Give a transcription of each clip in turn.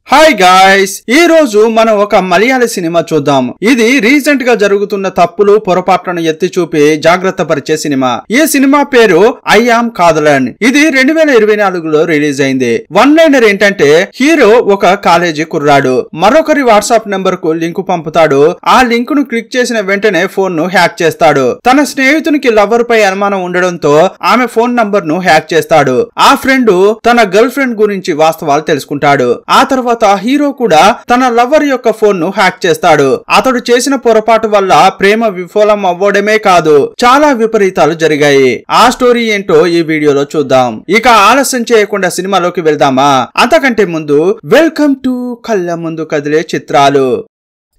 Hi guys, ఈ రోజు మనం ఒక మలయాళ సినిమా చూద్దాం. ఇది రీసెంట్ గా జరుగుతున్న తప్పులు పొరపాట్లను ఎత్తి చూపి జాగ్రత్త పరిచే సినిమా. ఈ సినిమా పేరు ఐ యామ్ కాదలన్. ఇది 2024లో రిలీజ్ అయింది. వన్ లైనర్ ఏంటంటే, హీరో ఒక కాలేజీ కుర్రాడు మరొకరి వాట్సాప్ నెంబర్ కు లింక్ పంపుతాడు. ఆ లింక్ ను క్లిక్ చేసిన వెంటనే ఫోన్ ను హ్యాక్ చేస్తాడు. తన స్నేహితునికి లవర్ పై అనుమానం ఉండడంతో ఆమె ఫోన్ నంబర్ ను హ్యాక్ చేస్తాడు. ఆ ఫ్రెండ్ తన గర్ల్ ఫ్రెండ్ గురించి వాస్తవాలు తెలుసుకుంటాడు. ఆ తర్వాత హీరో కూడా తన లవర్ యొక్క ఫోన్ ను హ్యాక్ చేస్తాడు. అతడు చేసిన పొరపాటు వల్ల ప్రేమ విఫలం అవ్వడమే కాదు, చాలా విపరీతాలు జరిగాయి. ఆ స్టోరీ ఏంటో ఈ వీడియోలో చూద్దాం. ఇక ఆలస్యం చేయకుండా సినిమాలోకి వెళ్దామా? అంతకంటే ముందు వెల్కమ్ టు కళ్ళ ముందు కదిలే చిత్రాలు.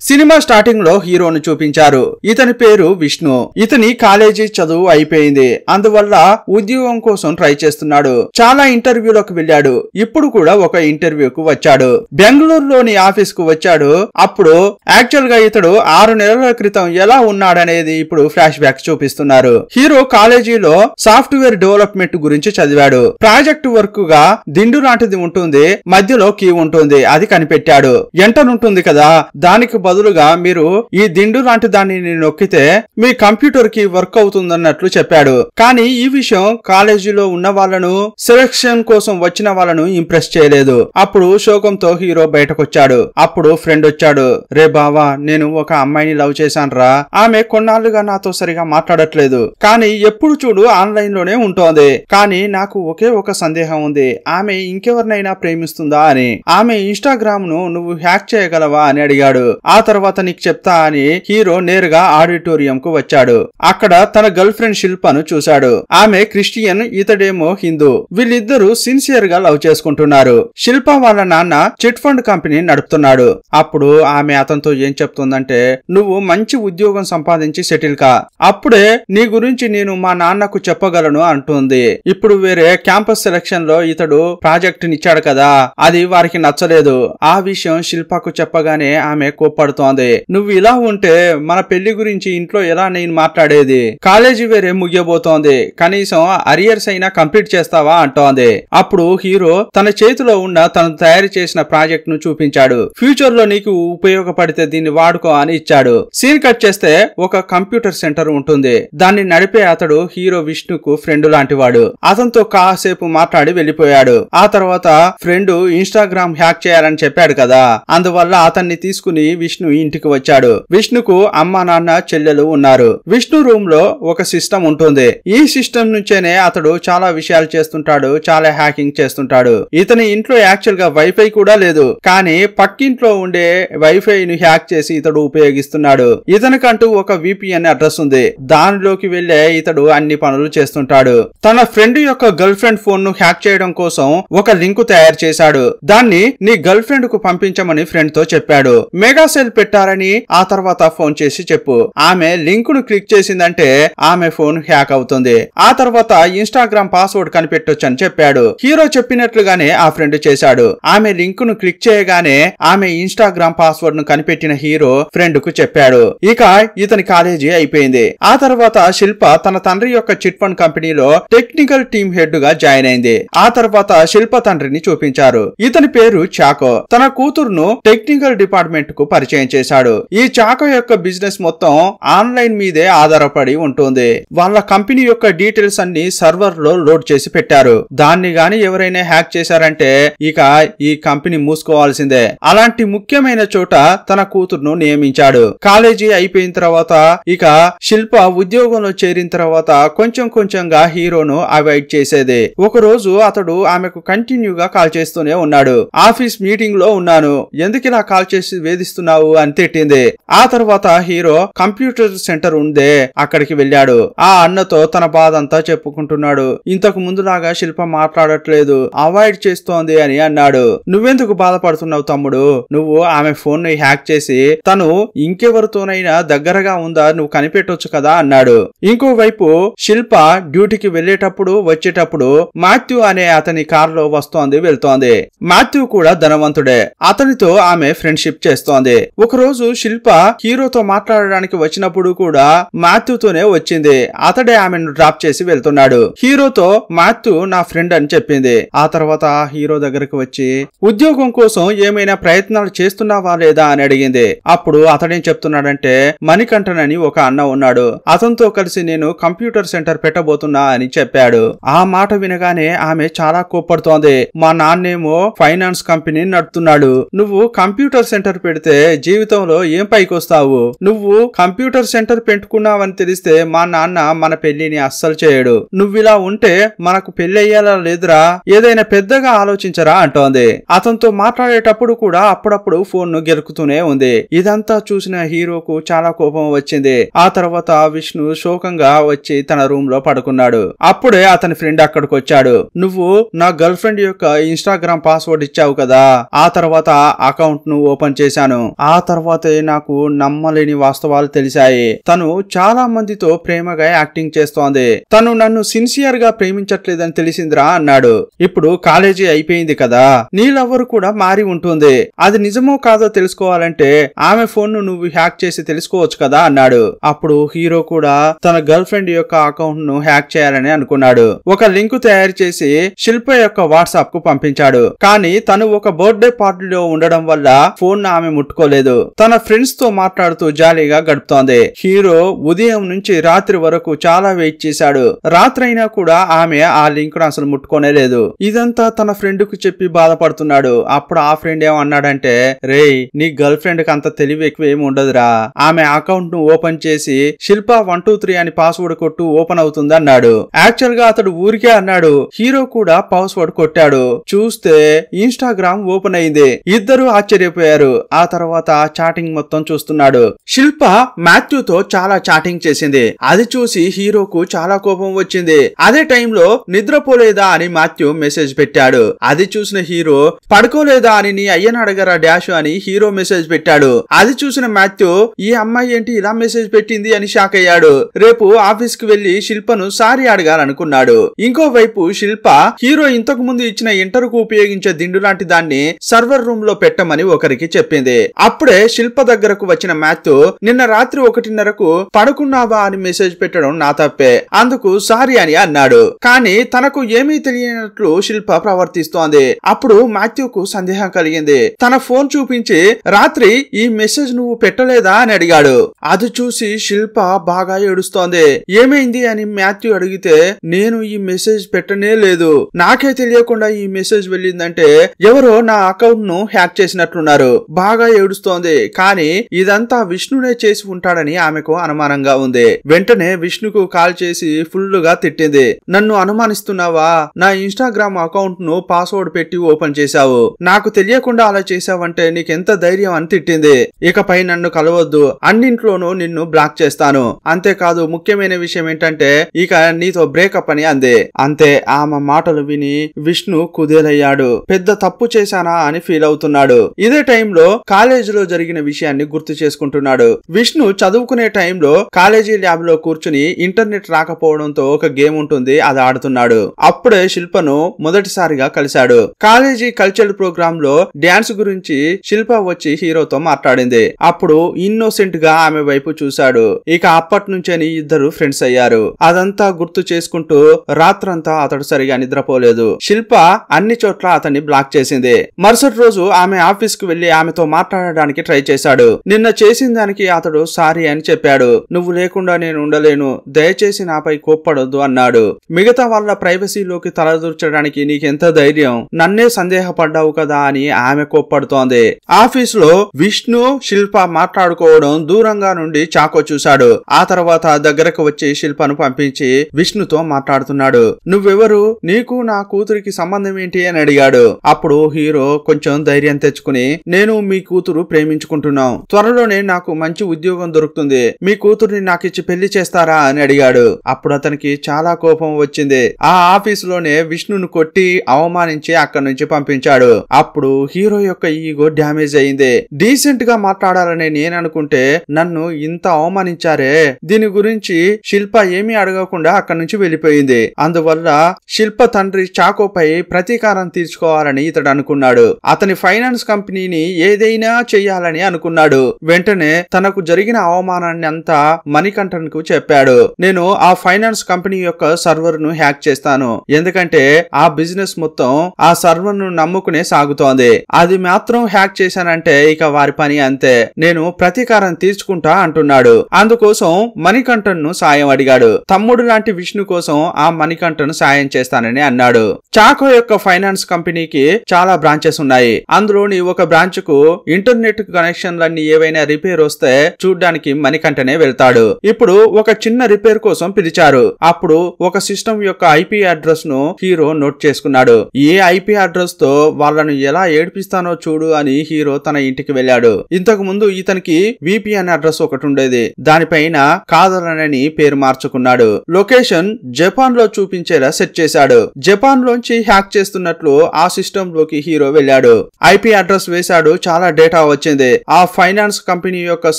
సినిమా స్టార్టింగ్ లో హీరోను చూపించారు. ఇతని పేరు విష్ణు. ఇతని కాలేజీ చదువు అయిపోయింది. అందువల్ల ఉద్యోగం కోసం ట్రై చేస్తున్నాడు. చాలా ఇంటర్వ్యూలకు వెళ్ళాడు. ఇప్పుడు కూడా ఒక ఇంటర్వ్యూకు వచ్చాడు. బెంగళూరులోని ఆఫీస్ కు వచ్చాడు. అప్పుడు యాక్చువల్ గా ఇతడు 6 నెలల క్రితం ఎలా ఉన్నాడనేది ఇప్పుడు ఫ్లాష్ బ్యాక్ చూపిస్తున్నారు. హీరో కాలేజీలో సాఫ్ట్వేర్ డెవలప్మెంట్ గురించి చదివాడు. ప్రాజెక్ట్ వర్క్ గా దిండు లాంటిది ఉంటుంది, మధ్యలో కీ ఉంటుంది. అది కనిపెట్టాడు. ఎంటర్ ఉంటుంది కదా, దానికి బదులుగా మీరు ఈ దిండు లాంటి దాన్ని నొక్కితే మీ కంప్యూటర్ కి వర్క్ అవుతుందన్నట్లు చెప్పాడు. కానీ ఈ విషయం కాలేజీలో ఉన్న వాళ్ళను, సెలక్షన్ కోసం వచ్చిన వాళ్ళను ఇంప్రెస్ చేయలేదు. అప్పుడు శోకంతో హీరో బయటకొచ్చాడు. అప్పుడు ఫ్రెండ్ వచ్చాడు. రే బావా, నేను ఒక అమ్మాయిని లవ్ చేశానురా. ఆమె కొన్నాళ్లుగా నాతో సరిగా మాట్లాడట్లేదు, కానీ ఎప్పుడు చూడు ఆన్లైన్ లోనే ఉంటోంది. కానీ నాకు ఒకే ఒక సందేహం ఉంది, ఆమె ఇంకెవరినైనా ప్రేమిస్తుందా అని. ఆమె ఇన్స్టాగ్రామ్ ను నువ్వు హ్యాక్ చేయగలవా అని అడిగాడు. ఆ తర్వాత నీకు చెప్తా అని హీరో నేరుగా ఆడిటోరియం కు వచ్చాడు. అక్కడ తన గర్ల్ ఫ్రెండ్ శిల్పను చూశాడు. ఆమె క్రిస్టియన్, ఇతడేమో హిందూ. వీళ్ళిద్దరూ సిన్సియర్ గా లవ్ చేసుకుంటున్నారు. శిల్ప వాళ్ళ నాన్న చిట్ ఫండ్ కంపెనీ నడుపుతున్నాడు. అప్పుడు ఆమె అతనితో ఏం చెప్తుందంటే, నువ్వు మంచి ఉద్యోగం సంపాదించి సెటిల్ కా, అప్పుడే నీ గురించి నేను మా నాన్నకు చెప్పగలను అంటుంది. ఇప్పుడు వేరే క్యాంపస్ సెలక్షన్ లో ఇతడు ప్రాజెక్ట్ నిచ్చాడు కదా, అది వారికి నచ్చలేదు. ఆ విషయం శిల్పకు చెప్పగానే ఆమె కోప్పడుతోంది. నువ్వు ఇలా ఉంటే మన పెళ్లి గురించి ఇంట్లో ఎలా నేను మాట్లాడేది? కాలేజీ వేరే ముగియబోతోంది, కనీసం అరియర్స్ అయినా కంప్లీట్ చేస్తావా అంటోంది. అప్పుడు హీరో తన చేతిలో ఉన్న తను తయారు చేసిన ప్రాజెక్ట్ ను చూపించాడు. ఫ్యూచర్ లో నీకు ఉపయోగపడితే దీన్ని వాడుకో అని ఇచ్చాడు. సీన్ కట్ చేస్తే ఒక కంప్యూటర్ సెంటర్ ఉంటుంది. దాన్ని నడిపే అతడు హీరో విష్ణుకు ఫ్రెండ్ లాంటి వాడు. అతనితో కాసేపు మాట్లాడి వెళ్లిపోయాడు. ఆ తర్వాత ఫ్రెండ్ ఇన్స్టాగ్రామ్ హ్యాక్ చేయాలని చెప్పాడు కదా, అందువల్ల అతన్ని తీసుకుని విష్ణు ఇంటికి వచ్చాడు. విష్ణుకు అమ్మ, నాన్న, చెల్లెలు ఉన్నారు. విష్ణు రూమ్ లో ఒక సిస్టమ్ ఉంటుంది. ఈ సిస్టమ్ నుంచేనే అతడు చాలా విషయాలు చేస్తుంటాడు, చాలా హ్యాకింగ్ చేస్తుంటాడు. ఇతని ఇంట్లో యాక్చువల్ గా వైఫై కూడా లేదు, కానీ పక్కింట్లో ఉండే వైఫై ను హ్యాక్ చేసి ఇతడు ఉపయోగిస్తున్నాడు. ఇతనికంటూ ఒక VPN అడ్రస్ ఉంది. దానిలోకి వెళ్లే ఇతడు అన్ని పనులు చేస్తుంటాడు. తన ఫ్రెండ్ యొక్క గర్ల్ ఫ్రెండ్ ఫోన్ ను హ్యాక్ చేయడం కోసం ఒక లింక్ తయారు చేశాడు. దాన్ని నీ గర్ల్ ఫ్రెండ్ కు పంపించమని ఫ్రెండ్ తో చెప్పాడు. మెగా సెల్ పెట్టారని ఆ తర్వాత ఫోన్ చేసి చెప్పు. ఆమె లింక్ ను క్లిక్ చేసిందంటే ఆమె ఫోన్ హ్యాక్ అవుతుంది. ఆ తర్వాత ఇన్స్టాగ్రామ్ పాస్వర్డ్ కనిపెట్టొచ్చని చెప్పాడు. హీరో చెప్పినట్లుగానే ఆ ఫ్రెండ్ చేశాడు. ఆమె లింక్ ను క్లిక్ చేయగానే ఆమె ఇన్స్టాగ్రామ్ పాస్వర్డ్ ను కనిపెట్టిన హీరో ఫ్రెండ్ కు చెప్పాడు. ఇక ఇతని కాలేజీ అయిపోయింది. ఆ తర్వాత శిల్ప తన తండ్రి యొక్క చిట్ ఫండ్ కంపెనీలో టెక్నికల్ టీమ్ హెడ్ గా జాయిన్ అయింది. ఆ తర్వాత శిల్ప తండ్రిని చూపించారు. ఇతని పేరు చాకో. తన కూతురును టెక్నికల్ డిపార్ట్మెంట్ కు పరిచయం చేశాడు. ఈ చాకో యొక్క బిజినెస్ మొత్తం ఆన్లైన్ మీదే ఆధారపడి ఉంటుంది. వాళ్ళ కంపెనీ యొక్క డీటెయిల్స్ అన్ని సర్వర్ లో లోడ్ చేసి పెట్టారు. దాన్ని గాని ఎవరైనా హ్యాక్ చేశారంటే ఇక ఈ కంపెనీ మూసుకోవాల్సిందే. అలాంటి ముఖ్యమైన చోట తన కూతురును నియమించాడు. కాలేజీ అయిపోయిన తర్వాత ఇక శిల్ప ఉద్యోగంలో చేరిన తర్వాత కొంచెం కొంచెంగా హీరోను అవాయిడ్ చేసేది. ఒక రోజు అతడు ఆమెకు కంటిన్యూగా కాల్ చేస్తూనే ఉన్నాడు. ఆఫీస్ మీటింగ్ లో ఉన్నాను, ఎందుకు ఇలా కాల్ చేసి వేధిస్తున్నావు అని తిట్టింది. ఆ తర్వాత హీరో కంప్యూటర్ సెంటర్ ఉందే అక్కడికి వెళ్ళాడు. ఆ అన్నతో తన బాధ అంతా చెప్పుకుంటున్నాడు. ఇంతకు ముందులాగా శిల్ప మాట్లాడట్లేదు, అవాయిడ్ చేస్తోంది అని అన్నాడు. నువ్వెందుకు బాధపడుతున్నావు తమ్ముడు? నువ్వు ఆమె ఫోన్ ని హ్యాక్ చేసి తను ఇంకెవరితోనైనా దగ్గరగా ఉందా నువ్వు కనిపెట్టొచ్చు కదా అన్నాడు. ఇంకోవైపు శిల్ప డ్యూటీకి వెళ్లేటప్పుడు వచ్చేటప్పుడు మాథ్యూ అనే అతని కారులో వస్తోంది, వెళ్తోంది. మాథ్యూ కూడా ధనవంతుడే. అతనితో ఆమె ఫ్రెండ్షిప్ చేస్తోంది. ఒకరోజు శిల్ప హీరోతో మాట్లాడడానికి వచ్చినప్పుడు కూడా మాథ్యూతోనే వచ్చింది. అతడే ఆమెను డ్రాప్ చేసి వెళ్తున్నాడు. హీరోతో మాథ్యూ నా ఫ్రెండ్ అని చెప్పింది. ఆ తర్వాత హీరో దగ్గరకు వచ్చి ఉద్యోగం కోసం ఏమైనా ప్రయత్నాలు చేస్తున్నావా లేదా అని అడిగింది. అప్పుడు అతడేం చెప్తున్నాడంటే మణికంఠన్ అని ఒక అన్న ఉన్నాడు, అతనితో కలిసి నేను కంప్యూటర్ సెంటర్ పెట్టబోతున్నా అని చెప్పాడు. ఆ మాట వినగానే ఆమె చాలా కోప్పడుతోంది. మా నాన్నేమో ఫైనాన్స్ కంపెనీ నడుపుతున్నాడు, నువ్వు కంప్యూటర్ సెంటర్ పెడితే జీవితంలో ఏం పైకొస్తావు? నువ్వు కంప్యూటర్ సెంటర్ పెట్టుకున్నావని తెలిస్తే మా నాన్న మన పెళ్లిని అస్సలు చేయడు. నువ్విలా ఉంటే మనకు పెళ్లి అయ్యేలా లేదురా, ఏదైనా పెద్దగా ఆలోచించరా అంటోంది. అతనితో మాట్లాడేటప్పుడు కూడా అప్పుడప్పుడు ఫోన్ ను గెలుకుతూనే ఉంది. ఇదంతా చూసిన హీరోకు చాలా కోపం వచ్చింది. ఆ తర్వాత విష్ణు శోకంగా వచ్చి తన రూమ్ లో పడుకున్నాడు. అప్పుడే అతని ఫ్రెండ్ అక్కడికి వచ్చాడు. నువ్వు నా గర్ల్ ఫ్రెండ్ యొక్క ఇన్స్టాగ్రామ్ పాస్వర్డ్ ఇచ్చావు కదా, ఆ తర్వాత అకౌంట్ ను ఓపెన్ చేశాను. ఆ తర్వాతే నాకు నమ్మలేని వాస్తవాలు తెలిసాయి. తను చాలా మందితో ప్రేమగా యాక్టింగ్ చేస్తోంది. తను నన్ను సిన్సియర్ గా ప్రేమించట్లేదని తెలిసిందిరా అన్నాడు. ఇప్పుడు కాలేజీ అయిపోయింది కదా, నీ లవర్ కూడా మారి ఉంటుంది. అది నిజమో కాదో తెలుసుకోవాలంటే ఆమె ఫోన్ ను నువ్వు హ్యాక్ చేసి తెలుసుకోవచ్చు కదా అన్నాడు. అప్పుడు హీరో కూడా తన గర్ల్ ఫ్రెండ్ యొక్క అకౌంట్ ను హ్యాక్ చేయాలని అనుకున్నాడు. ఒక లింక్ తయారు చేసి శిల్ప యొక్క వాట్సాప్ కు పంపించాడు. కానీ తను ఒక బర్త్డే పార్టీలో ఉండడం వల్ల ఫోన్ ఆమె ముట్టుకోలేదు. తన ఫ్రెండ్స్ తో మాట్లాడుతూ జాలీగా గడుపుతోంది. హీరో ఉదయం నుంచి రాత్రి వరకు చాలా వెయిట్ చేశాడు. రాత్రి అయినా కూడా ఆమె ఆ లింక్ ను అసలు ముట్టుకోనే లేదు. ఇదంతా తన ఫ్రెండ్ కు చెప్పి బాధపడుతున్నాడు. అప్పుడు ఆ ఫ్రెండ్ ఏమన్నాడంటే, రేయ్ నీ గర్ల్ ఫ్రెండ్ కి అంత తెలివి ఎక్కువ ఏమి ఉండదురా, ఆమె అకౌంట్ ను ఓపెన్ చేసి శిల్ప 123 అని పాస్వర్డ్ కొట్టు ఓపెన్ అవుతుంది అన్నాడు. యాక్చువల్ గా అతడు ఊరికే అన్నాడు. హీరో కూడా పాస్వర్డ్ కొట్టాడు. చూస్తే ఇన్స్టాగ్రామ్ ఓపెన్ అయింది. ఇద్దరు ఆశ్చర్యపోయారు. ఆ తర్వాత చాటింగ్ మొత్తం చూస్తున్నాడు. శిల్ప మాథ్యూతో చాలా చాటింగ్ చేసింది. అది చూసి హీరోకు చాలా కోపం వచ్చింది. అదే టైంలో నిద్రపోలేదా అని మాథ్యూ మెసేజ్ పెట్టాడు. అది చూసిన హీరో పడుకోలేదా అని నీ అయ్యను అడగరా డాష్ అని హీరో మెసేజ్ పెట్టాడు. అది చూసిన మాథ్యూ ఈ అమ్మాయి ఏంటి ఇలా మెసేజ్ పెట్టింది అని షాక్ అయ్యాడు. రేపు ఆఫీస్ కి వెళ్లి శిల్పను సారీ అడగాలనుకున్నాడు. ఇంకోవైపు శిల్ప హీరో ఇంతకు ముందు ఇచ్చిన ఇంటర్కు ఉపయోగించే దిండు లాంటి దాన్ని సర్వర్ రూమ్ లో పెట్టమని ఒకరికి చెప్పింది. అప్పుడే శిల్ప దగ్గరకు వచ్చిన మాథ్యూ నిన్న రాత్రి 1:30కు పడుకున్నావా అని మెసేజ్ పెట్టడం నా తప్పే, అందుకు సారీ అని అన్నాడు. కానీ తనకు ఏమీ తెలియనట్లు శిల్ప ప్రవర్తిస్తోంది. అప్పుడు మాథ్యూకు సందేహం కలిగింది. తన ఫోన్ చూపించి రాత్రి ఈ మెసేజ్ నువ్వు పెట్టలేదా అని అడిగాడు. అది చూసి శిల్ప బాగా ఏడుస్తోంది. ఏమైంది అని మాథ్యూ అడిగితే నేను ఈ మెసేజ్ పెట్టనే లేదు, నాకే తెలియకుండా ఈ మెసేజ్ వెళ్ళిందంటే ఎవరో నా అకౌంట్ ను హ్యాక్ చేసినట్లున్నారు. బాగా ఏడుస్తోంది. కానీ ఇదంతా విష్ణునే చేసి ఉంటాడని ఆమెకు అనుమానంగా ఉంది. వెంటనే విష్ణుకు కాల్ చేసి ఫుల్ గా తిట్టింది. నన్ను అనుమానిస్తున్నావా? నా ఇన్స్టాగ్రామ్ అకౌంట్ ను పాస్వర్డ్ పెట్టి ఓపెన్ చేశావు, నాకు తెలియకుండా అలా చేశావంటే నీకెంత ధైర్యం అని తిట్టింది. ఇకపై నన్ను కలవద్దు, అన్నింట్లోనూ నిన్ను బ్లాక్ చేస్తాను. అంతేకాదు ముఖ్యమైన విషయం ఏంటంటే ఇక నీతో బ్రేకప్ అని అంది. అంతే. ఆమె మాటలు విని విష్ణు కుదేలయ్యాడు. పెద్ద తప్పు చేశానా అని ఫీల్ అవుతున్నాడు. ఇదే టైంలో కాలేజీలో జరిగిన విషయాన్ని గుర్తు చేసుకుంటున్నాడు. విష్ణు చదువుకునే టైంలో కాలేజీ ల్యాబ్ లో కూర్చుని ఇంటర్నెట్ రాకపోవడంతో ఒక గేమ్ ఉంటుంది, అది ఆడుతున్నాడు. అప్పుడే శిల్పను మొదటిసారిగా కలిశాడు. కాలేజీ కల్చరల్ ప్రోగ్రామ్ లో డాన్స్ గురించి శిల్ప వచ్చి హీరోతో మాట్లాడింది. అప్పుడు ఇన్నోసెంట్ గా ఆమె వైపు చూశాడు. ఇక అప్పటి నుంచే ఇద్దరు ఫ్రెండ్స్ అయ్యారు. అదంతా గుర్తు చేసుకుంటూ రాత్రంతా అతడు సరిగా నిద్రపోలేదు. శిల్ప అన్ని చోట్ల అతన్ని బ్లాక్ చేసింది. మరుసటి రోజు ఆమె ఆఫీస్ కు వెళ్లి ఆమెతో మాట్లాడడానికి ట్రై చేశాడు. నిన్న చేసిన దానికి అతడు సారీ అని చెప్పాడు. నువ్వు లేకుండా నేను ఉండలేను, దయచేసి నాపై కోప్పడొద్దు అన్నాడు. మిగతా వాళ్ళ ప్రైవసీలోకి తలదూర్చడానికి నీకెంత ధైర్యం, నన్నే సందేహపడ్డావు కదా అని ఆమె కోప్పడుతోంది. ఆఫీస్ లో విష్ణు శిల్ప మాట్లాడుకోవడం దూరంగా నుండి చాకో చూశాడు. ఆ తర్వాత దగ్గరకు వచ్చి శిల్పను పంపించి విష్ణుతో మాట్లాడుతున్నాడు. నువ్వెవరు, నీకు నా కూతురికి సంబంధం ఏంటి అని అడిగాడు. అప్పుడు హీరో కొంచెం ధైర్యం తెచ్చుకుని నేను మీ కూతురు ప్రేమించుకుంటున్నాం, త్వరలోనే నాకు మంచి ఉద్యోగం దొరుకుతుంది, మీ కూతుర్ని నాకిచ్చి పెళ్లి చేస్తారా అని అడిగాడు. అప్పుడు అతనికి చాలా కోపం వచ్చింది. ఆ ఆఫీస్ లోనే విష్ణును కొట్టి అవమానించి అక్కడి నుంచి పంపించాడు. అప్పుడు హీరో యొక్క ఈగో డ్యామేజ్ అయింది. డీసెంట్ గా మాట్లాడాలని నేననుకుంటే నన్ను ఇంత అవమానించారే, దీని గురించి శిల్ప ఏమీ అడగకుండా అక్కడి నుంచి వెళ్లిపోయింది. అందువల్ల శిల్ప తండ్రి చాకోపై ప్రతీకారం తీర్చుకోవాలని ఇతడు అనుకున్నాడు. అతని ఫైనాన్స్ కంపెనీని ఏదైనా చెయ్యాలని అనుకున్నాడు. వెంటనే తనకు జరిగిన అవమానాన్ని అంతా మణికంఠన్ కు చెప్పాడు. నేను ఆ ఫైనాన్స్ కంపెనీ యొక్క సర్వర్ ను హ్యాక్ చేస్తాను, ఎందుకంటే ఆ బిజినెస్ మొత్తం ఆ సర్వర్ ను నమ్ముకునే సాగుతోంది. అది మాత్రం హ్యాక్ చేశానంటే ఇక వారి పని అంతే, నేను ప్రతీకారం తీర్చుకుంటా అంటున్నాడు. అందుకోసం మణికంఠన్ ను సాయం అడిగాడు. తమ్ముడు లాంటి విష్ణు కోసం ఆ మణికంఠన్ సాయం చేస్తానని అన్నాడు. చాకో యొక్క ఫైనాన్స్ కంపెనీకి చాలా బ్రాంచెస్ ఉన్నాయి. అందులోని ఒక బ్రాంచ్ కు ఇంటర్నెట్ కనెక్షన్లన్నీ ఏవైనా రిపేర్ వస్తే చూడ్డానికి మణికంఠనే వెళ్తాడు. ఇప్పుడు ఒక చిన్న రిపేర్ కోసం పిలిచారు. అప్పుడు ఒక సిస్టమ్ యొక్క ఐపీ అడ్రస్ ను హీరో నోట్ చేసుకున్నాడు. ఏ ఐపీ అడ్రస్ తో వాళ్ళను ఎలా ఏడిపిస్తానో చూడు అని హీరో తన ఇంటికి వెళ్ళాడు. ఇంతకు ముందు ఇతనికి విపిఎన్ అడ్రస్ ఒకటి ఉండేది, దానిపైన కాదలనని పేరు మార్చుకున్నాడు. లొకేషన్ జపాన్ లో చూపించేలా సెట్ చేశాడు. జపాన్ లోంచి హ్యాక్ చేస్తున్నట్లు ఆ సిస్టమ్ లోకి హీరో వెళ్ళాడు. ఐపీ అడ్రస్ వేశాడు. చాలా డేటా వచ్చింది. ఆ ఫైనాన్స్ కంపెనీ యొక్క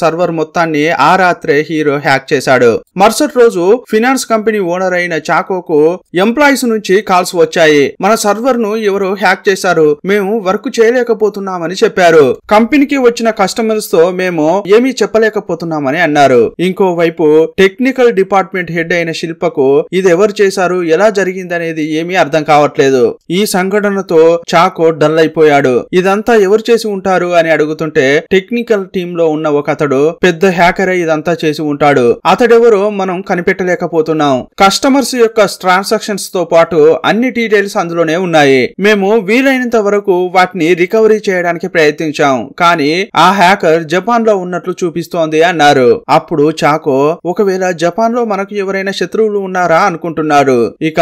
సర్వర్ మొత్తాన్ని ఆ రాత్రే హీరో హ్యాక్ చేశాడు. మరుసటి రోజు ఫైనాన్స్ కంపెనీ ఓనర్ అయిన చాకోకు ఎంప్లాయీస్ నుంచి కాల్స్ వచ్చాయి. మన సర్వర్ ను ఎవరో హ్యాక్ చేశారు, మేము వర్క్ చేయలేకపోతున్నామని చెప్పారు. కంపెనీకి వచ్చిన కస్టమర్స్ తో మేము ఏమీ చెప్పలేకపోతున్నామని అన్నారు. ఇంకోవైపు టెక్నికల్ డిపార్ట్మెంట్ హెడ్ అయిన శిల్పకు ఇది ఎవరు చేశారు, ఎలా జరిగిందనేది ఏమీ అర్థం కావట్లేదు. ఈ సంఘటనతో చాకో డల్ అయిపోయాడు. ఇదంతా ఎవరు చేసి ఉంటారు అని అడుగుతుంటే టెక్నికల్ టీమ్ లో ఉన్న ఒక అతడు పెద్ద హ్యాకరే ఇదంతా చేసి ఉంటాడు, అతడెవరో మనం కనిపెట్టలేకపోతున్నాం. కస్టమర్స్ యొక్క ట్రాన్సాక్షన్స్ తో పాటు అన్ని డీటెయిల్స్ అందులోనే ఉన్నాయి. మేము వీలైనంత వరకు వాటిని రికవరీ చేయడానికి ప్రయత్నించాం, కానీ ఆ హ్యాకర్ జపాన్ లో ఉన్నట్లు చూపిస్తోంది అన్నారు. అప్పుడు చాకో ఒకవేళ జపాన్ లో మనకు ఎవరైనా శత్రువులు ఉన్నారా అనుకుంటున్నాడు. ఇక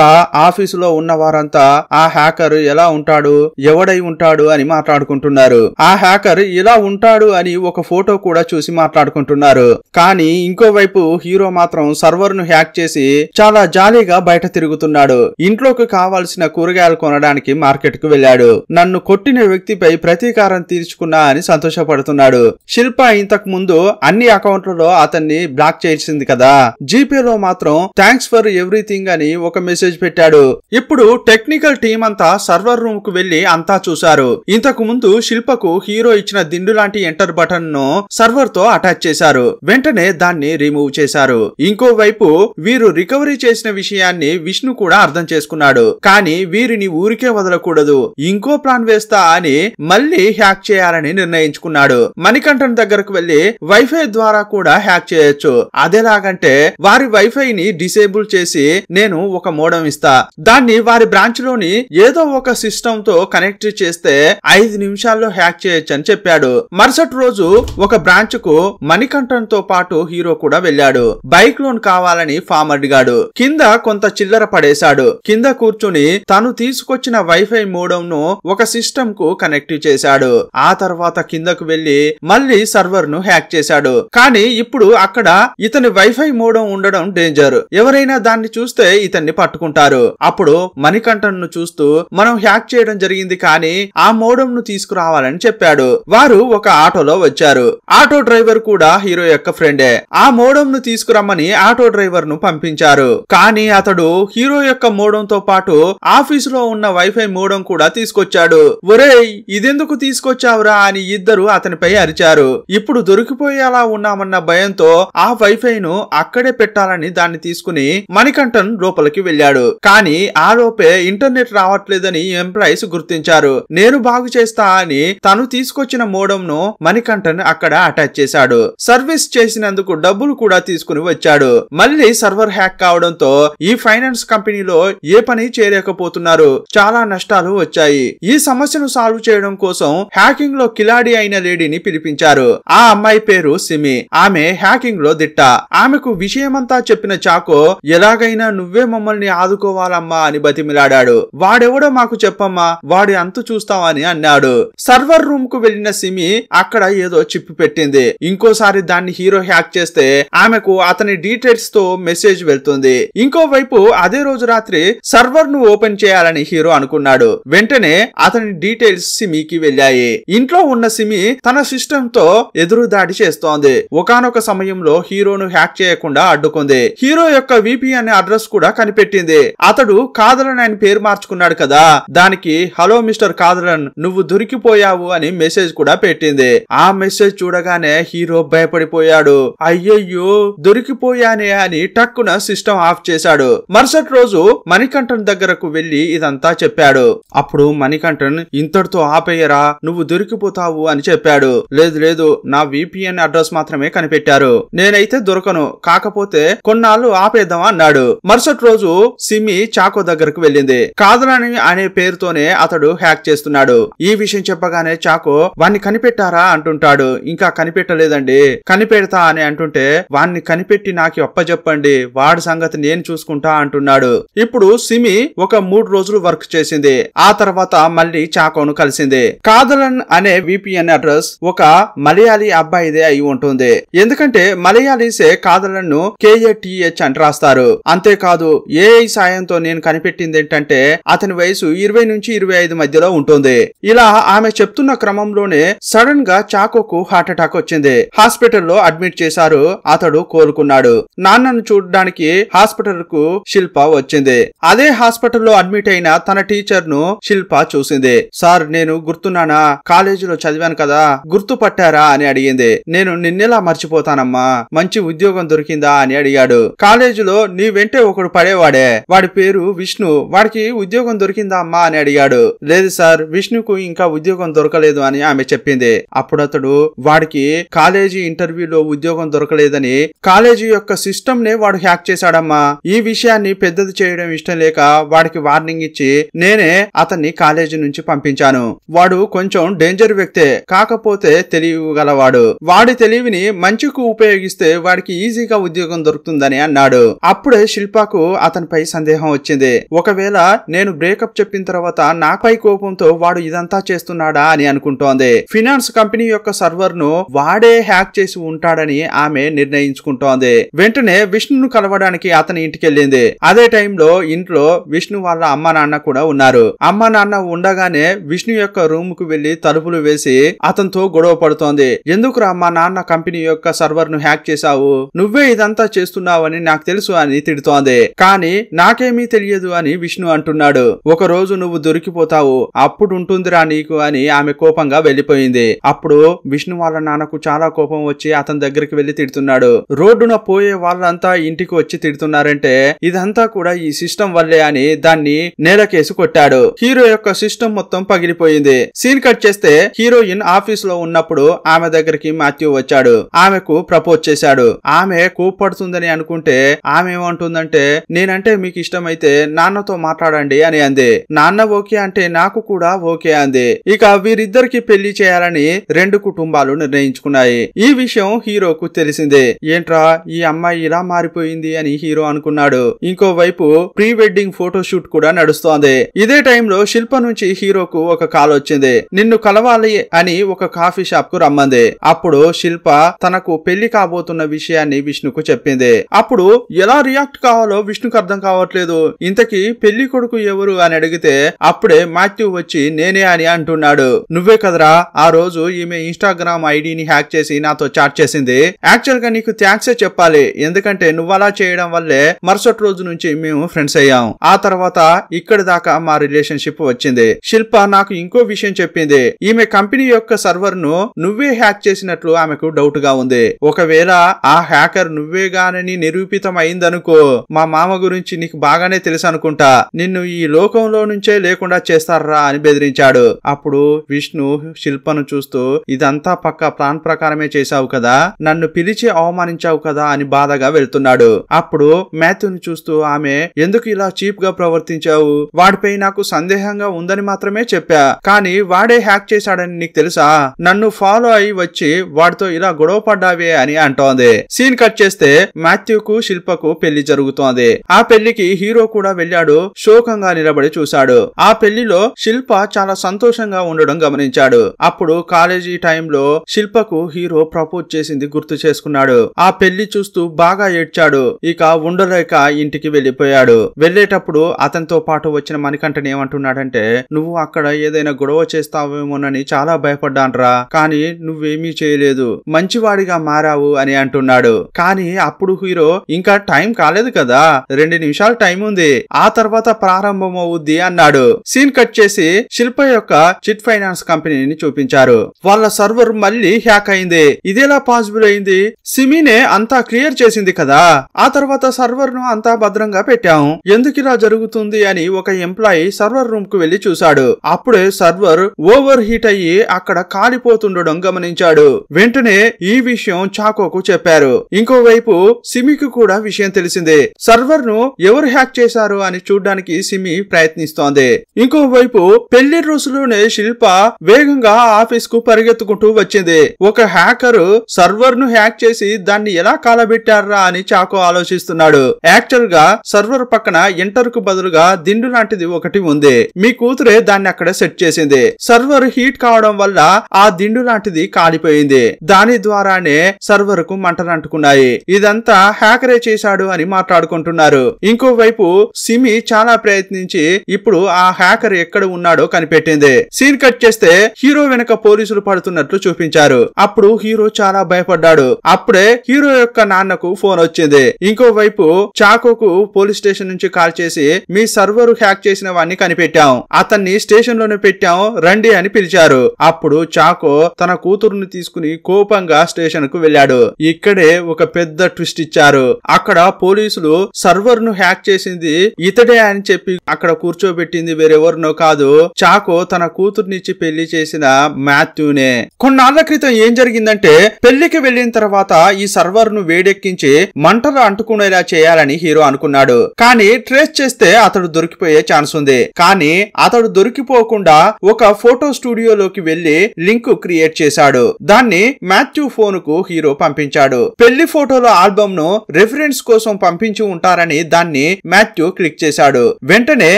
ఆఫీసులో ఉన్న వారంతా ఆ హ్యాకర్ ఎలా ఉంటాడు, ఎవడై ఉంటాడు అని మాట్లాడుకుంటున్నారు. ఆ హ్యాకర్ ఇలా ఉంటాడు అని ఒక ఫోటో కూడా చూసి మాట్లాడుకుంటున్నారు. కానీ ఇంకోవైపు హీరో మాత్రం సర్వర్ ను హ్యాక్ చేసి చాలా జాలీగా బయట తిరుగుతున్నాడు. ఇంట్లోకి కావాల్సిన కూరగాయలు కొనడానికి మార్కెట్ కు వెళ్ళాడు. నన్ను కొట్టిన వ్యక్తిపై ప్రతీకారం తీర్చుకున్నా అని సంతోషపడుతున్నాడు. శిల్ప ఇంతకు ముందు అన్ని అకౌంట్లలో అతన్ని బ్లాక్ చేసింది కదా, జీపేలో మాత్రం థ్యాంక్స్ ఫర్ ఎవ్రీథింగ్ అని ఒక మెసేజ్ పెట్టాడు. ఇప్పుడు టెక్నికల్ టీం అంతా సర్వర్ రూమ్ కు వెళ్లి అంతా చూశారు. ఇంతకు ముందు శిల్పకు హీరో ఇచ్చిన దిండు లాంటి ఎంటర్ బటన్ ను సర్వర్ తో అటాచ్ చేశారు. వెంటనే దాన్ని రిమూవ్ చేశారు. ఇంకోవైపు వీరు రికవరీ చేసిన విషయాన్ని విష్ణు కూడా అర్థం చేసుకున్నాడు. కానీ వీరిని ఊరికే వదలకూడదు, ఇంకో ప్లాన్ వేస్తా అని మళ్ళీ హ్యాక్ చేయాలని నిర్ణయించుకున్నాడు. మణికంఠన్ దగ్గరకు వెళ్లి వైఫై ద్వారా కూడా హ్యాక్ చేయొచ్చు, అదేలాగంటే వారి వైఫై ని డిసేబుల్ చేసి నేను ఒక మోడెం ఇస్తా, దాన్ని వారి బ్రాంచ్ లోని ఏదో ఒక సిస్టమ్ తో కనెక్ట్ చేస్తే 5 నిమిషాల్లో హ్యాక్ చేయొచ్చు అని చెప్పాడు. మరుసటి రోజు ఒక బ్రాంచ్ కు మణికంఠన్ తో పాటు హీరో కూడా వెళ్ళాడు. బైక్ లోన్ కావాలని ఫామ్ అడిగాడు. కింద కొంత చిల్లర పడేశాడు. కింద కూర్చుని తను తీసుకొచ్చిన వైఫై మోడెం ను ఒక సిస్టమ్ కు కనెక్ట్ చేశాడు. ఆ తర్వాత కిందకు వెళ్లి మళ్ళీ సర్వర్ ను హ్యాక్ చేశాడు. కానీ ఇప్పుడు అక్కడ ఇతని వైఫై మోడెం ఉండడం డేంజర్, ఎవరైనా దాన్ని చూస్తే ఇతన్ని పట్టుకుంటారు. అప్పుడు మణికంఠన్ ను చూస్తూ మనం హ్యాక్ చేయడం జరిగింది, కానీ ఆ మోడెం ను తీసుకురావాలని చెప్పాడు. వారు ఒక ఆటోలో వచ్చారు. ఆటో డ్రైవర్ కూడా హీరో యొక్క ఫ్రెండే. ఆ మోడెం ను తీసుకురమ్మని ఆటో డ్రైవర్ ను పంపించారు. కానీ అతడు హీరో యొక్క మోడెం తో పాటు ఆఫీసులో ఉన్న వైఫై మోడెం కూడా తీసుకొచ్చాడు. ఒరేయ్ ఇదెందుకు తీసుకొచ్చావురా అని ఇద్దరు అతనిపై అరిచారు. ఇప్పుడు దొరికిపోయేలా ఉన్నామన్న భయంతో ఆ వైఫై ను అక్కడే పెట్టాలని దాన్ని తీసుకుని మణికంఠన్ లోపలికి వెళ్ళాడు. కానీ ఆ లోపే ఇంటర్నెట్ రావట్లేదని ఎంప్లాయీస్ గుర్తించారు. నేను బాగు చేస్తా అని తను తీసుకొచ్చిన మోడెం ను మణికంఠన్ అక్కడ అటాచ్ చేశాడు. సర్వీస్ చేసినందుకు డబ్బులు కూడా తీసుకుని వచ్చాడు. మళ్ళీ సర్వర్ హ్యాక్ కావడంతో ఈ ఫైనాన్స్ కంపెనీలో ఏ పని చేయలేకపోతున్నారు. చాలా నష్టాలు వచ్చాయి. ఈ సమస్యను సాల్వ్ చేయడం కోసం హ్యాకింగ్ లో కిలాడి అయిన లేడీని పిలిపించారు. ఆ అమ్మాయి పేరు సిమి. ఆమె హ్యాకింగ్ లో దిట్ట. ఆమెకు విషయమంతా చెప్పిన చాకో ఎలాగైనా నువ్వే మమ్మల్ని ఆదుకోవాలమ్మా అని బతిమిలాడాడు. వాడెవడో మాకు చెప్పమ్మా, వాడి అంతు చూస్తామని అన్నాడు. సర్వర్ రూమ్ కు వెళ్లిన సిమి అక్కడ ఏదో చిప్ పెట్టింది. ఇంకోసారి దాన్ని హీరో హ్యాక్ చేస్తే ఆమెకు అతని డీటెయిల్స్ తో మెసేజ్ వెళ్తుంది. ఇంకోవైపు అదే రోజు రాత్రి సర్వర్ ను ఓపెన్ చేయాలని హీరో అనుకున్నాడు. వెంటనే అతని డీటెయిల్స్ సిమికి వెళ్ళాయి. ఇంట్లో ఉన్న సిమి తన సిస్టమ్ తో ఎదురు దాడి చేస్తోంది. ఒకానొక సమయంలో హీరోను హ్యాక్ చేయకుండా అడ్డుకుంది. హీరో యొక్క విపిఎన్ అడ్రస్ కూడా కనిపెట్టింది. అతడు కాదలన్ అని పేరు మార్చుకున్నాడు కదా, దానికి హలో మిస్టర్ కాదలన్ నువ్వు దొరికిపోయావు అని మెసేజ్ కూడా పెట్టింది. ఆ మెసేజ్ చూడగానే హీరో భయపడిపోయాడు. అయ్యయ్యో దొరికిపోయానే అని టక్కున సిస్టమ్ ఆఫ్ చేశాడు. మరుసటి రోజు మణికంఠన్ దగ్గరకు వెళ్లి ఇదంతా చెప్పాడు. అప్పుడు మణికంఠన్ ఇంతటితో ఆపేయరా, నువ్వు దొరికిపోతావు అని చెప్పాడు. లేదు లేదు, నా VPN అడ్రస్ మాత్రమే కనిపెట్టారు, నేనైతే దొరకను, కాకపోతే కొన్నాళ్ళు ఆపేద్దామా అన్నాడు. మరుసటి రోజు సిమి చాకో దగ్గరకు వెళ్ళింది. కాదలని అనే పేరుతోనే అతడు హ్యాక్ చేస్తున్నాడు. ఈ విషయం చెప్పగానే చాకో వాణ్ణి కనిపెట్టారా అంటుంటాడు. ఇంకా కనిపెట్టలేదండి, కనిపెడతా అని అంటుంటే వాణ్ణి కనిపెట్టి నాకు అప్పచెప్పండి, వాడి సంగతి నేను చూసుకుంటా అంటున్నాడు. ఇప్పుడు సిమి ఒక 3 రోజులు వర్క్ చేసింది. ఆ తర్వాత మళ్ళీ చాకోను కలిసింది. కాదలన్ అనే VPN అడ్రస్ ఒక మలయాళీ అబ్బాయిదే అయి ఉంటుంది. ఎందుకంటే మలయాళీసే కాదలన్ ను KATH అని రాస్తారు. అంతేకాదు AI సాయంతో నేను కనిపెట్టింది ఏంటంటే అతని వయసు 20 నుంచి 25 మధ్యలో ఉంటుంది. ఇలా ఆమె చెప్తున్న క్రమంలోనే సడన్ గా చాకోకు హార్ట్ అటాక్ వచ్చింది. హాస్పిటల్లో అడ్మిట్ చేశారు. అతడు కోలుకున్నాడు. నాన్నను చూడడానికి హాస్పిటల్ కు శిల్ప వచ్చింది. అదే హాస్పిటల్లో అడ్మిట్ అయిన తన టీచర్ ను శిల్ప చూసింది. సార్ నేను గుర్తున్నానా, కాలేజీలో చదివాను కదా, గుర్తుపట్టారా అని అడిగింది. నేను నిన్నెలా మర్చిపోతానమ్మా, మంచి ఉద్యోగం దొరికిందా అని అడిగాడు. కాలేజీలో నీ వెంటే ఒకడు పడేవాడే, వాడి పేరు విష్ణు, వాడికి ఉద్యోగం దొరికిందా అమ్మా అని అడిగాడు. లేదు సార్, విష్ణుకు ఇంకా ఉద్యోగం దొరకలేదు అని ఆమె చెప్పింది. అప్పుడు అతడు వాడికి కాలేజీ ఇంటర్వ్యూలో ఉద్యోగం దొరకలేదని కాలేజీ యొక్క సిస్టమ్ నే వాడు హ్యాక్ చేశాడమ్మా. ఈ విషయాన్ని పెద్దది చేయడం ఇష్టం లేక వాడికి వార్నింగ్ ఇచ్చి నేనే అతన్ని కాలేజీ నుంచి పంపించాను. వాడు కొంచెం డేంజర్ వ్యక్తే, కాకపోతే తెలియగలవాడు. వాడి తెలివిని మంచికు ఉపయోగిస్తే వాడికి ఈజీగా ఉద్యోగం దొరుకుతుందని అన్నాడు. అప్పుడే శిల్పకు అతనిపై సందేహం వచ్చింది. ఒకవేళ నేను బ్రేకప్ చెప్పిన తర్వాత నాపై కోపంతో వాడు ఇదంతా చేస్తున్నాడా అని అనుకుంటోంది. ఫినాన్స్ కంపెనీ యొక్క సర్వర్ ను వాడే హ్యాక్ చేసి ఉంటాడని ఆమె నిర్ణయించుకుంటోంది. వెంటనే విష్ణును కలవడానికి అతని ఇంటికెళ్ళింది. అదే టైంలో ఇంట్లో విష్ణు వాళ్ళ అమ్మ నాన్న కూడా ఉన్నారు. అమ్మ నాన్న ఉండగానే విష్ణు యొక్క రూమ్ కు వెళ్లి తలుపులు వేసి అతనితో గొడవ పడుతోంది. ఎందుకురా మా నాన్న కంపెనీ యొక్క సర్వర్ ను హ్యాక్ చేశావు, నువ్వే ఇదంతా చేస్తున్నావని నాకు తెలుసు అని తిడుతోంది. కానీ నాకేమీ తెలియదు అని విష్ణు అంటున్నాడు. ఒక రోజు నువ్వు దొరికిపోతావు, అప్పుడు ఉంటుందిరా నీకు అని ఆమె కోపంగా వెళ్లిపోయింది. అప్పుడు విష్ణు వాళ్ళ నాన్నకు చాలా కోపం వచ్చి అతని దగ్గరికి వెళ్లి తిడుతున్నాడు. రోడ్డున పోయే వాళ్ళంతా ఇంటికి వచ్చి తిడుతున్నారంటే ఇదంతా కూడా ఈ సిస్టమ్ వల్లే అని దాన్ని నేలకేసి కొట్టాడు. హీరో యొక్క సిస్టమ్ మొత్తం పగిలిపోయింది. సీన్ కట్ చేస్తే హీరోయిన్ ఆఫీస్ లో ఉన్నప్పుడు ఆమె దగ్గరికి మాథ్యూ వచ్చాడు. ఆమెకు ప్రపోజ్ చేశాడు. ఆమె కోప్పడుతుందని అనుకుంటే ఆమె ఏమంటుందంటే నేనంటే మీకు ఇష్టమైతే నాన్నతో మాట్లాడండి అని అంది. నాన్న ఓకే అంటే నాకు కూడా ఓకే అంది. ఇక వీరిద్దరికి పెళ్లి చేయాలని 2 కుటుంబాలు నిర్ణయించుకున్నాయి. ఈ విషయం హీరోకు తెలిసిందే. ఏంట్రా ఈ అమ్మాయి ఇలా మారిపోయింది అని హీరో అనుకున్నాడు. ఇంకోవైపు ప్రీ వెడ్డింగ్ ఫోటో షూట్ కూడా నడుస్తోంది. ఇదే టైంలో శిల్ప నుంచి హీరోకు ఒక కాల్ వచ్చింది. నిన్ను కలవాలి అని ఒక కాఫీ షాప్ కు రమ్మంది. అప్పుడు శిల్ప తనకు పెళ్లి కాబోతున్న విషయాన్ని విష్ణుకు చెప్పింది. అప్పుడు ఎలా రియాక్ట్ కావాలో విష్ణుకు అర్థం కావట్లేదు. ఇంతకీ పెళ్లి కొడుకు ఎవరు అని అడిగితే అప్పుడే మాథ్యూ వచ్చి నేనే అని అంటున్నాడు. నువ్వే కదరా ఆ రోజు ఈమె ఇన్స్టాగ్రామ్ ఐడిని హ్యాక్ చేసి నాతో చాట్ చేసింది. యాక్చువల్ గా నీకు థ్యాంక్సే చెప్పాలి, ఎందుకంటే నువ్వు అలా చేయడం వల్లే మరుసటి రోజు నుంచి మేము ఫ్రెండ్స్ అయ్యాం. ఆ తర్వాత ఇక్కడి దాకా మా రిలేషన్షిప్ వచ్చింది. శిల్ప నాకు ఇంకో విషయం చెప్పింది. ఈమె కంపెనీ యొక్క సర్వర్ ను నువ్వే హ్యాక్ చేసినట్లు ఆమెకు డౌట్ గా ఉంది. ఒకవేళ ఆ హ్యాకర్ నువ్వేగానని నిరూపితం అయిందనుకో మా మామ గురించి నీకు బాగానే తెలుసు అనుకుంటా, నిన్ను ఈ లోకంలో నుంచే లేకుండా చేస్తారా అని బెదిరించాడు. అప్పుడు విష్ణు శిల్పను చూస్తూ ఇదంతా పక్కా ప్లాన్ ప్రకారమే చేశావు కదా, నన్ను పిలిచి అవమానించావు కదా అని బాధగా వెళ్తున్నాడు. అప్పుడు మాథ్యూని చూస్తూ ఆమె ఎందుకు ఇలా చీప్ గా ప్రవర్తించావు, వాడిపై నాకు సందేహంగా ఉందని మాత్రమే చెప్పా, కానీ వాడే హ్యాక్ చేశాడని నీకు తెలుసా, నన్ను ఫాలో అయి వచ్చి వాడితో ఇలా గొడవ పడ్డావే అని అంటోంది. సీన్ కట్ చేస్తే మాథ్యూకు శిల్పకు పెళ్లి జరుగుతోంది. ఆ పెళ్లికి హీరో కూడా వెళ్ళాడు. శోకంగా నిలబడి చూశాడు. ఆ పెళ్లిలో శిల్ప చాలా సంతోషంగా ఉండడం గమనించాడు. అప్పుడు కాలేజీ టైంలో శిల్పకు హీరో ప్రపోజ్ చేసింది గుర్తు చేసుకున్నాడు. ఆ పెళ్లి చూస్తూ బాగా ఏడ్చాడు. ఇక ఉండలేక ఇంటికి వెళ్లిపోయాడు. వెళ్లేటప్పుడు అతనితో పాటు వచ్చిన మణికంఠన్ ఏమంటున్నాడంటే నువ్వు అక్కడ ఏదైనా గొడవ చేస్తావేమోనని చాలా భయపడ్డాన్రా, కానీ నువ్వేమీ చేయలేదు, మంచివాడిగా మారావు అని అంటున్నాడు. కానీ అప్పుడు హీరో ఇంకా టైం కాలేదు కదా, 2 నిమిషాలు టైం ఉంది, ఆ తర్వాత ప్రారంభం అవుద్ది అన్నాడు. సీన్ కట్ చేసి శిల్ప యొక్క చిట్ ఫైనాన్స్ కంపెనీని చూపించాడు. చూపించారు. వాళ్ళ సర్వర్ మళ్ళీ హ్యాక్ అయింది. ఇదేలా పాసిబుల్ అయింది? సిమినే అంతా క్లియర్ చేసింది కదా. ఆ తర్వాత సర్వర్ ను అంతా భద్రంగా పెట్టాం. ఎందుకు ఇలా జరుగుతుంది అని ఒక ఎంప్లాయీ సర్వర్ రూమ్ కు వెళ్లి చూశాడు. అప్పుడే సర్వర్ ఓవర్ హీట్ అయ్యి అక్కడ కాలిపోతుండడం గమనించాడు. వెంటనే ఈ విషయం చాకోకు చెప్పారు. ఇంకోవైపు సిమికి కూడా విషయం తెలిసిందే. సర్వర్ ను ఎవరు హ్యాక్ చేశారు అని చూడ్డానికి సిమి ప్రయత్నిస్తోంది. ఇంకోవైపు పెళ్లి రోజులోనే శిల్ప వేగంగా ఆఫీస్ కు పరిగెత్తుకుంటూ వచ్చింది. ఒక హ్యాకర్ సర్వర్ ను హ్యాక్ చేసి దాన్ని ఎలా కాలబెట్టారా అని చాకో ఆలోచిస్తున్నాడు. యాక్చువల్ గా సర్వర్ పక్కన ఎంటర్ కు బదులుగా దిండు లాంటిది ఒకటి ఉంది. మీ కూతురే దాన్ని అక్కడ సెట్ చేసింది. సర్వర్ హీట్ కావడం వల్ల ఆ దిండు లాంటిది కాలిపోయింది. దాని ద్వారానే సర్వర్ కు మంటలు అంటుకున్నాయి. ఇదంతా హ్యాకరే చేశాడు అని మాట్లాడుకుంటున్నారు. ఇంకోవైపు సిమి చాలా ప్రయత్నించి ఇప్పుడు ఆ హ్యాకర్ ఎక్కడ ఉన్నాడో కనిపెట్టింది. సీన్ కట్ చేస్తే హీరో వెనక పోలీసులు పడుతున్నట్లు చూపించారు. అప్పుడు హీరో చాలా భయపడ్డాడు. అప్పుడే హీరో యొక్క నాన్నకు ఫోన్ వచ్చింది. ఇంకోవైపు చాకోకు పోలీస్ స్టేషన్ నుంచి కాల్ చేసి మీ సర్వర్ హ్యాక్ చేసిన వాడిని కనిపెట్టాం, అతన్ని స్టేషన్ లోనే పెట్టాం, రండి అని పిలిచారు. అప్పుడు చాకో తన కూతురుని తీసుకుని కోపంగా స్టేషన్ కు వెళ్ళాడు. ఇక్కడే ఒక పెద్ద ట్విస్ట్ ఇచ్చారు. అక్కడ పోలీసులు సర్వర్ ను హ్యాక్ చేసింది ఇతడే అని చెప్పి అక్కడ కూర్చోబెట్టింది వేరెవరినో కాదు, చాకో తన కూతుర్నిచ్చి పెళ్లి చేసిన మాథ్యూనే. కొన్నాళ్ల క్రితం ఏం జరిగిందంటే పెళ్లికి వెళ్లిన తర్వాత ఈ సర్వర్ ను వేడెక్కించి మంటలు అంటుకునేలా చేయాలని హీరో అనుకున్నాడు. కానీ ట్రేస్ చేస్తే అతడు దొరికిపోయే ఛాన్స్ ఉంది. కానీ అతడు దొరికిపోకుండా ఒక ఫోటో స్టూడియోలోకి వెళ్లి లింక్ క్రియేట్ చేశాడు. దాన్ని మాథ్యూ ఫోన్ కు హీరో పంపించాడు. పెళ్లి ఫోటోల ఆల్బమ్ ను రెఫరెన్స్ కోసం పంపించి ఉంటారని దాన్ని మాథ్యూ క్లిక్ చేశాడు. వెంటనే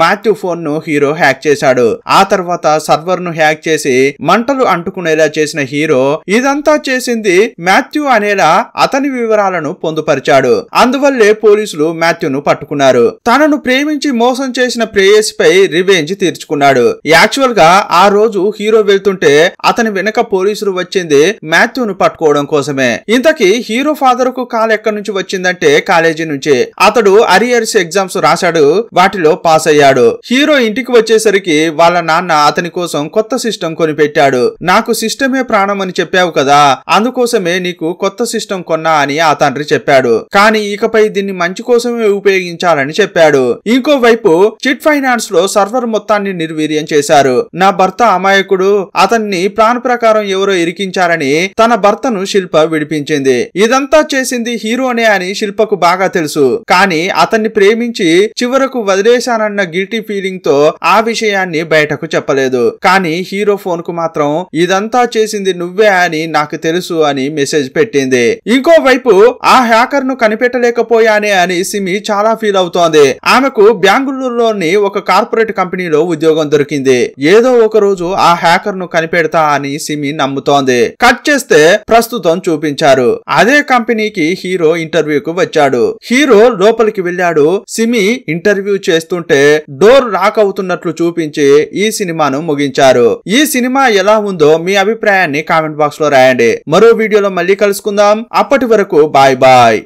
మాథ్యూ ఫోన్ ను హీరో హ్యాక్ చేశాడు. ఆ తర్వాత సర్వర్ ను హ్యాక్ చేసి మంటలు అంటుకునేలా చేసిన హీరో ఇదంతా చేసింది మాథ్యూ అనేలా అతని వివరాలను పొందుపరిచాడు. అందువల్లే పోలీసులు మాథ్యూను పట్టుకున్నారు. తనను ప్రేమించి మోసం చేసిన ప్రేయస్ పై రివెంజ్ తీర్చుకున్నాడు. యాక్చువల్ గా ఆ రోజు హీరో వెళ్తుంటే అతని వెనక పోలీసులు వచ్చింది మాథ్యూను పట్టుకోవడం కోసమే. ఇంతకీ హీరో ఫాదర్ కు కాల్ ఎక్కడి నుంచి వచ్చిందంటే కాలేజీ నుంచి. అతడు అరియర్స్ ఎగ్జామ్స్ రాశాడు, వాటిలో పాస్ అయ్యాడు. హీరో ఇంటికి వచ్చేసరికి వాళ్ళ నాన్న అతని కోసం కొత్త సిస్టమ్ కొనిపెట్టాడు. నాకు సిస్టమే ప్రాణం అని చెప్పావు కదా, అందుకోసమే నీకు కొత్త సిస్టమ్ కొన్నా అని ఆ తండ్రి చెప్పాడు. కానీ ఇకపై దీన్ని మంచి కోసమే ఉపయోగించాలని చెప్పాడు. ఇంకోవైపు చిట్ ఫైనాన్స్ లో సర్వర్ మొత్తాన్ని నిర్వీర్యం చేశారు. నా భర్త అమాయకుడు, అతన్ని ప్లాన్ ప్రకారం ఎవరో ఇరికించారని తన భర్తను శిల్ప విడిపించింది. ఇదంతా చేసింది హీరోనే అని శిల్పకు బాగా తెలుసు. కానీ అతన్ని ప్రేమించి చివరకు వదిలేశానన్న గిల్టీ ఫీలింగ్ తో ఆ విషయాన్ని బయటకు చెప్పలేదు. కానీ హీరో ఫోన్ కు మాత్రం ఇదంతా చేసింది నువ్వే అని నాకు తెలుసు అని మెసేజ్ పెట్టింది. ఇంకోవైపు ఆ హ్యాకర్ ను కనిపెట్టలేకపోయానే అని సిమి చాలా ఫీల్ అవుతోంది. ఆమెకు బెంగళూరులోని ఒక కార్పొరేట్ కంపెనీలో ఉద్యోగం దొరికింది. ఏదో ఒక రోజు ఆ హ్యాకర్ ను కనిపెడతా అని సిమి నమ్ముతోంది. కట్ చేస్తే ప్రస్తుతం చూపించారు. అదే కంపెనీకి హీరో ఇంటర్వ్యూకు వచ్చాడు. హీరో లోపలికి వెళ్ళాడు. సిమి ఇంటర్వ్యూ చేస్తుంటే డోర్ లాక్ అవుతున్నట్లు చూపించి ఈ సినిమాను ముగించారు. ఈ సినిమా ఎలా ఉందో మీ అభిప్రాయాన్ని కామెంట్ బాక్స్ లో రాయండి. మరో వీడియోలో మళ్ళీ కలుసుకుందాం. అప్పటి వరకు బాయ్ బాయ్.